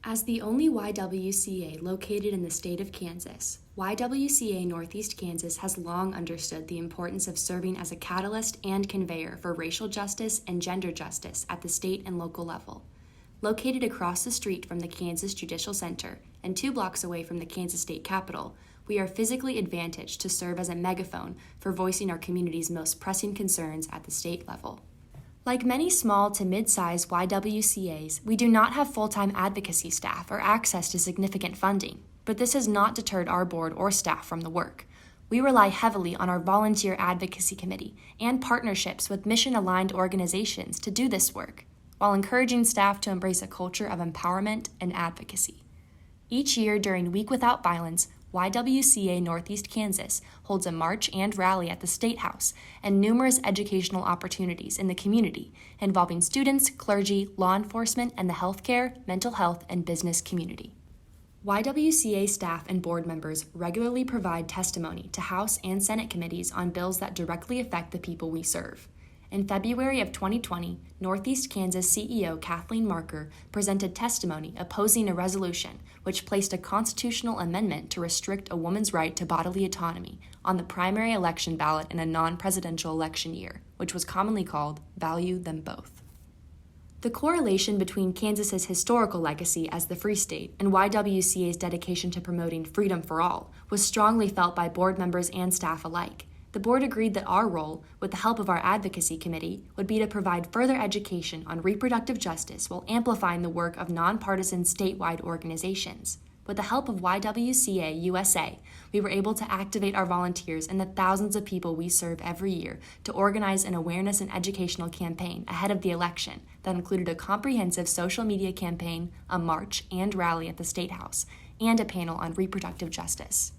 As the only YWCA located in the state of Kansas, YWCA Northeast Kansas has long understood the importance of serving as a catalyst and conveyor for racial justice and gender justice at the state and local level. Located across the street from the Kansas Judicial Center and 2 blocks away from the Kansas State Capitol, we are physically advantaged to serve as a megaphone for voicing our community's most pressing concerns at the state level. Like many small to mid-sized YWCAs, we do not have full-time advocacy staff or access to significant funding, but this has not deterred our board or staff from the work. We rely heavily on our volunteer advocacy committee and partnerships with mission-aligned organizations to do this work, while encouraging staff to embrace a culture of empowerment and advocacy. Each year during Week Without Violence, YWCA Northeast Kansas holds a march and rally at the State House and numerous educational opportunities in the community involving students, clergy, law enforcement, and the healthcare, mental health, and business community. YWCA staff and board members regularly provide testimony to House and Senate committees on bills that directly affect the people we serve. In February of 2020, Northeast Kansas CEO Kathleen Marker presented testimony opposing a resolution which placed a constitutional amendment to restrict a woman's right to bodily autonomy on the primary election ballot in a non-presidential election year, which was commonly called Value Them Both. The correlation between Kansas's historical legacy as the Free State and YWCA's dedication to promoting freedom for all was strongly felt by board members and staff alike. The board agreed that our role, with the help of our advocacy committee, would be to provide further education on reproductive justice while amplifying the work of nonpartisan statewide organizations. With the help of YWCA USA, we were able to activate our volunteers and the thousands of people we serve every year to organize an awareness and educational campaign ahead of the election that included a comprehensive social media campaign, a march and rally at the State House, and a panel on reproductive justice.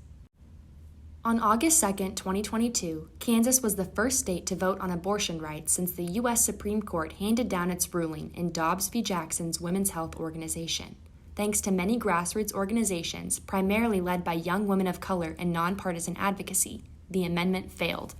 On August 2, 2022, Kansas was the first state to vote on abortion rights since the U.S. Supreme Court handed down its ruling in Dobbs v. Jackson's Women's Health Organization. Thanks to many grassroots organizations, primarily led by young women of color and nonpartisan advocacy, the amendment failed.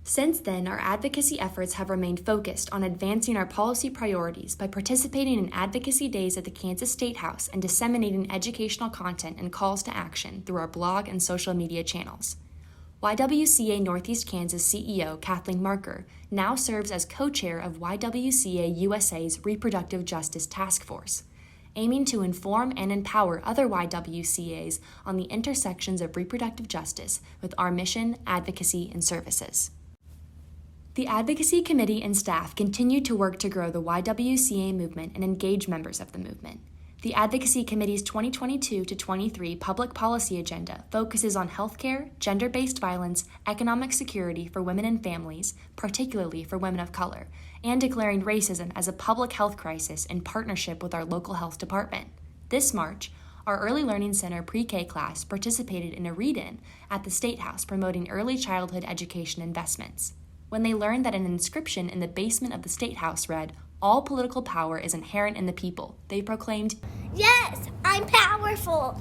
Since then, our advocacy efforts have remained focused on advancing our policy priorities by participating in advocacy days at the Kansas State House and disseminating educational content and calls to action through our blog and social media channels. YWCA Northeast Kansas CEO Kathleen Marker now serves as co-chair of YWCA USA's Reproductive Justice Task Force, aiming to inform and empower other YWCAs on the intersections of reproductive justice with our mission, advocacy, and services. The Advocacy Committee and staff continue to work to grow the YWCA movement and engage members of the movement. The Advocacy Committee's 2022-23 public policy agenda focuses on healthcare, gender-based violence, economic security for women and families, particularly for women of color, and declaring racism as a public health crisis in partnership with our local health department. This March, our Early Learning Center pre-K class participated in a read-in at the State House promoting early childhood education investments. When they learned that an inscription in the basement of the State House read, "All political power is inherent in the people," they proclaimed, "Yes, I'm powerful!"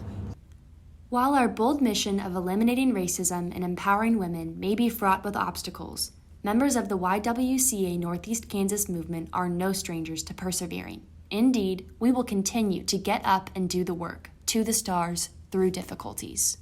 While our bold mission of eliminating racism and empowering women may be fraught with obstacles, members of the YWCA Northeast Kansas movement are no strangers to persevering. Indeed, we will continue to get up and do the work, to the stars, through difficulties.